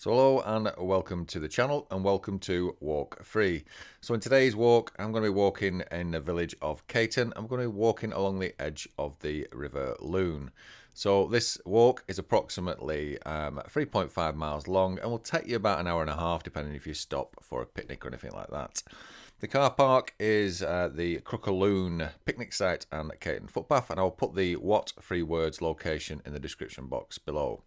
So hello and welcome to the channel and welcome to Walk Free. So in today's walk I'm going to be walking in the village of Caton. I'm going to be walking along the edge of the River Lune. So this walk is approximately 3.5 miles long and will take you about an hour and a half depending if you stop for a picnic or anything like that. The car park is the Crookaloon picnic site and Caton footpath, and I'll put the What Free Words location in the description box below.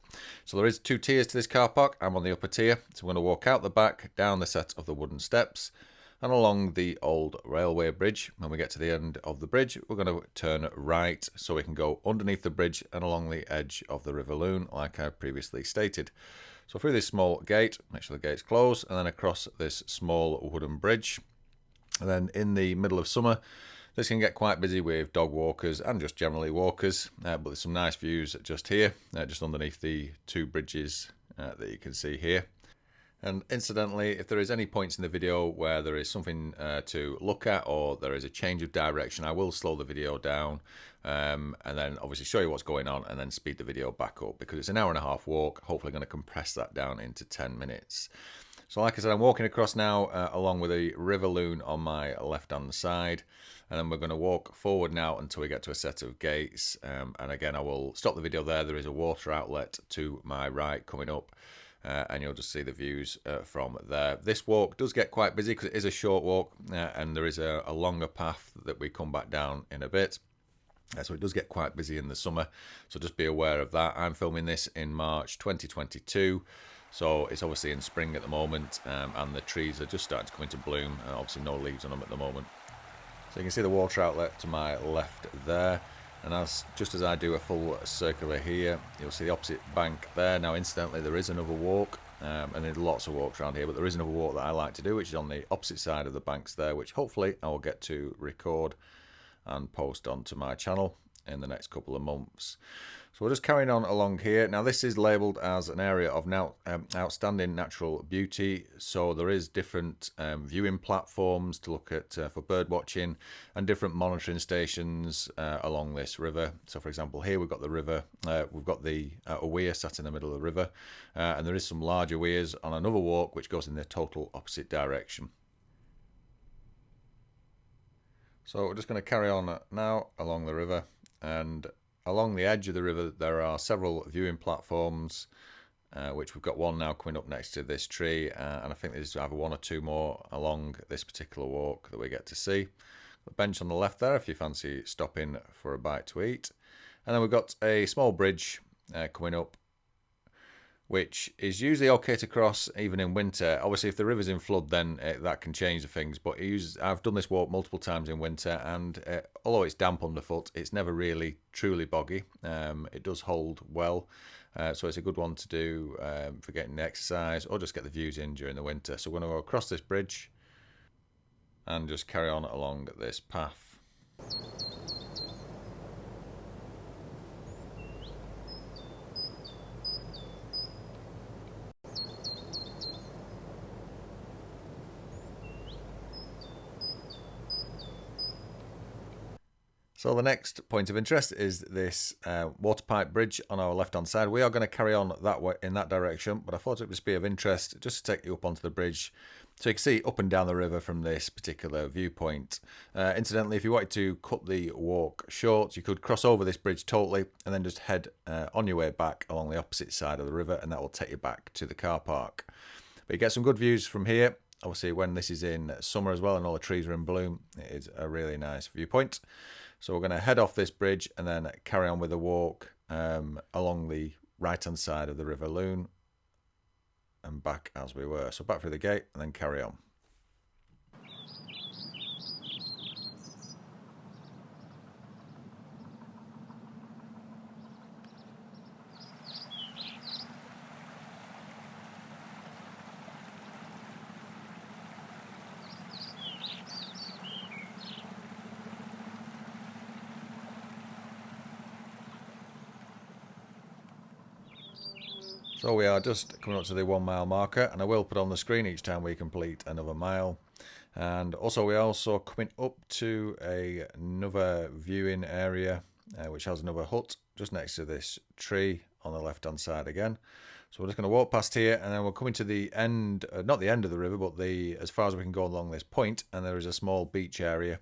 So there is two tiers to this car park. I'm on the upper tier, so I'm going to walk out the back, down the set of the wooden steps, and along the old railway bridge. When we get to the end of the bridge, we're going to turn right so we can go underneath the bridge and along the edge of the River Lune, like I previously stated. So through this small gate, make sure the gate's closed, and then across this small wooden bridge. And then in the middle of summer, this can get quite busy with dog walkers and just generally walkers, but there's some nice views just here, just underneath the two bridges that you can see here. And incidentally, if there is any points in the video where there is something to look at or there is a change of direction, I will slow the video down and then obviously show you what's going on and then speed the video back up, because it's an hour and a half walk, hopefully going to compress that down into 10 minutes. So like I said, I'm walking across now along with the River Lune on my left-hand side. And then we're going to walk forward now until we get to a set of gates. And again, I will stop the video there. There is a water outlet to my right coming up. And you'll just see the views from there. This walk does get quite busy because it is a short walk. And there is a longer path that we come back down in a bit. So it does get quite busy in the summer. So just be aware of that. I'm filming this in March 2022. So it's obviously in spring at the moment, and the trees are just starting to come into bloom, and obviously no leaves on them at the moment. So you can see the water outlet to my left there, and just as I do a full circular here, you'll see the opposite bank there. Now incidentally, there is another walk, and there's lots of walks around here, but there is another walk that I like to do, which is on the opposite side of the banks there, which hopefully I will get to record and post onto my channel in the next couple of months. So we're just carrying on along here. Now this is labelled as an area of outstanding natural beauty, so there is different viewing platforms to look at for bird watching and different monitoring stations along this river. So for example, here we've got the river, we've got the a weir sat in the middle of the river, and there is some larger weirs on another walk which goes in the total opposite direction. So we're just going to carry on now along the river, and along the edge of the river there are several viewing platforms, which we've got one now coming up next to this tree, and I think there's either one or two more along this particular walk that we get to see. The bench on the left there if you fancy stopping for a bite to eat, and then we've got a small bridge coming up, which is usually okay to cross even in winter. Obviously if the river's in flood then that can change the things, but I've done this walk multiple times in winter, and although it's damp underfoot, it's never really truly boggy. It does hold well, so it's a good one to do for getting exercise or just get the views in during the winter. So we're going to go across this bridge and just carry on along this path. So the next point of interest is this water pipe bridge on our left-hand side. We are going to carry on that way in that direction, but I thought it would be of interest just to take you up onto the bridge so you can see up and down the river from this particular viewpoint. Incidentally, if you wanted to cut the walk short, you could cross over this bridge totally and then just head on your way back along the opposite side of the river, and that will take you back to the car park. But you get some good views from here. Obviously, when this is in summer as well and all the trees are in bloom, it is a really nice viewpoint. So we're going to head off this bridge and then carry on with the walk along the right-hand side of the River Lune and back as we were. So back through the gate and then carry on. So we are just coming up to the 1 mile marker, and I will put on the screen each time we complete another mile. And also we are also coming up to another viewing area which has another hut just next to this tree on the left hand side again. So we're just going to walk past here, and then we're coming to the end, not the end of the river, but as far as we can go along this point, and there is a small beach area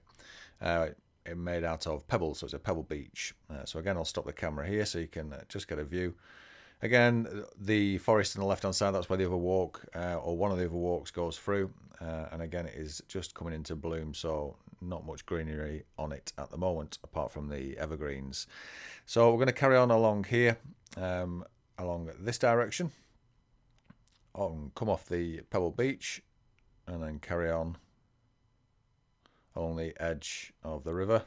made out of pebbles, so it's a pebble beach. So again, I'll stop the camera here so you can just get a view. Again, the forest on the left-hand side, that's where the other walk, or one of the other walks goes through. And again, it is just coming into bloom, so not much greenery on it at the moment, apart from the evergreens. So we're going to carry on along here, along this direction, come off the pebble beach, and then carry on along the edge of the river.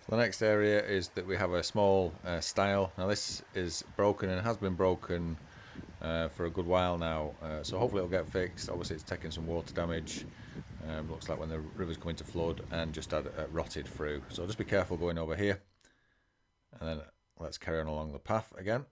The next area is that we have a small stile. Now this is broken and has been broken for a good while now, so hopefully it'll get fixed. Obviously it's taken some water damage. Looks like when the river's coming to flood and just had rotted through. So just be careful going over here. And then let's carry on along the path again.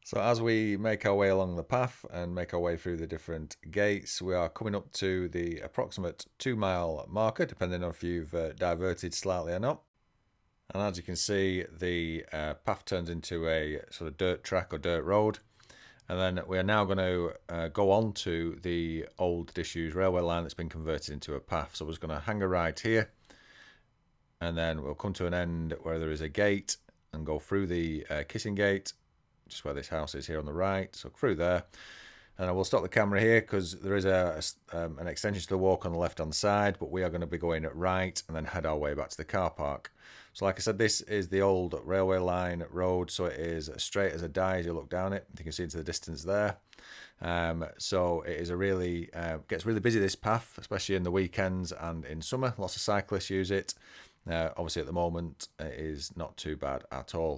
So as we make our way along the path and make our way through the different gates, we are coming up to the approximate 2-mile marker, depending on if you've diverted slightly or not. And as you can see, the path turns into a sort of dirt track or dirt road. And then we are now going to go on to the old disused railway line that's been converted into a path. So we're just going to hang a right here, and then we'll come to an end where there is a gate and go through the Kissing Gate, just where this house is here on the right, so through there. And I will stop the camera here because there is an extension to the walk on the left hand side, but we are going to be going right and then head our way back to the car park. So like I said, this is the old railway line road, so it is as straight as a die as you look down it. You can see into the distance there. So it is gets really busy, this path, especially in the weekends and in summer. Lots of cyclists use it. Obviously at the moment it is not too bad at all.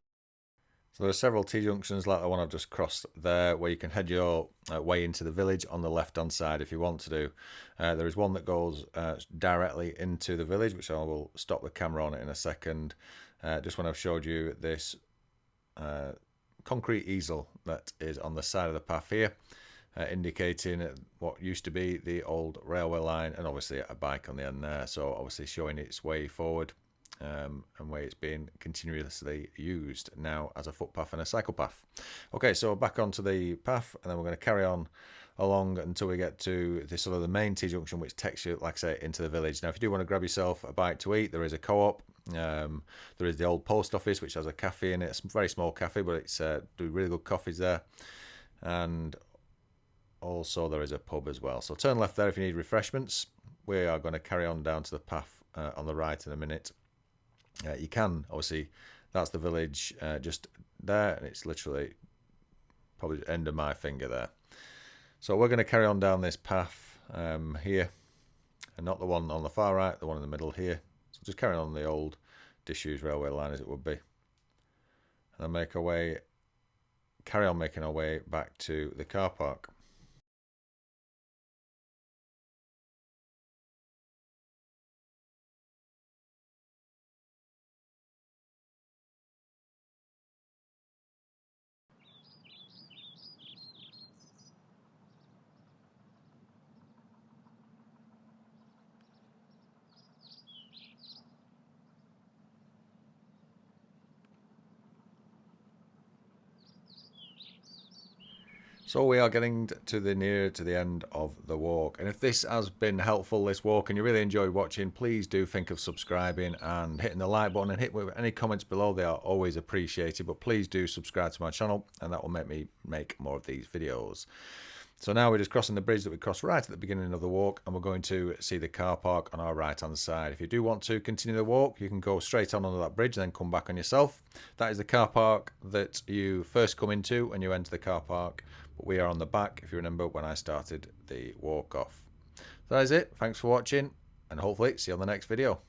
So there are several T-junctions like the one I've just crossed there, where you can head your way into the village on the left-hand side if you want to do. There is one that goes directly into the village, which I will stop the camera on it in a second. Just when I've showed you this concrete easel that is on the side of the path here, indicating what used to be the old railway line, and obviously a bike on the end there, so obviously showing its way forward. And where it's being continuously used now as a footpath and a cycle path. Okay, so back onto the path, and then we're going to carry on along until we get to this sort of the main T-junction, which takes you, like I say, into the village. Now, if you do want to grab yourself a bite to eat, there is a co-op. There is the old post office, which has a cafe in it. It's a very small cafe, but it's do really good coffees there. And also there is a pub as well. So turn left there if you need refreshments. We are going to carry on down to the path on the right in a minute. You can, obviously, that's the village just there, and it's literally probably the end of my finger there. So we're going to carry on down this path here, and not the one on the far right, the one in the middle here. So just carry on the old disused railway line as it would be, and then carry on making our way back to the car park. So we are getting to the near to the end of the walk, and if this has been helpful, this walk, and you really enjoyed watching, please do think of subscribing and hitting the like button, and hit with any comments below. They are always appreciated, but please do subscribe to my channel, and that will make me make more of these videos. So now we're just crossing the bridge that we crossed right at the beginning of the walk, and we're going to see the car park on our right hand side. If you do want to continue the walk, you can go straight on under that bridge and then come back on yourself. That is the car park that you first come into when you enter the car park, but we are on the back, if you remember when I started the walk off. So that is it. Thanks for watching, and hopefully see you on the next video.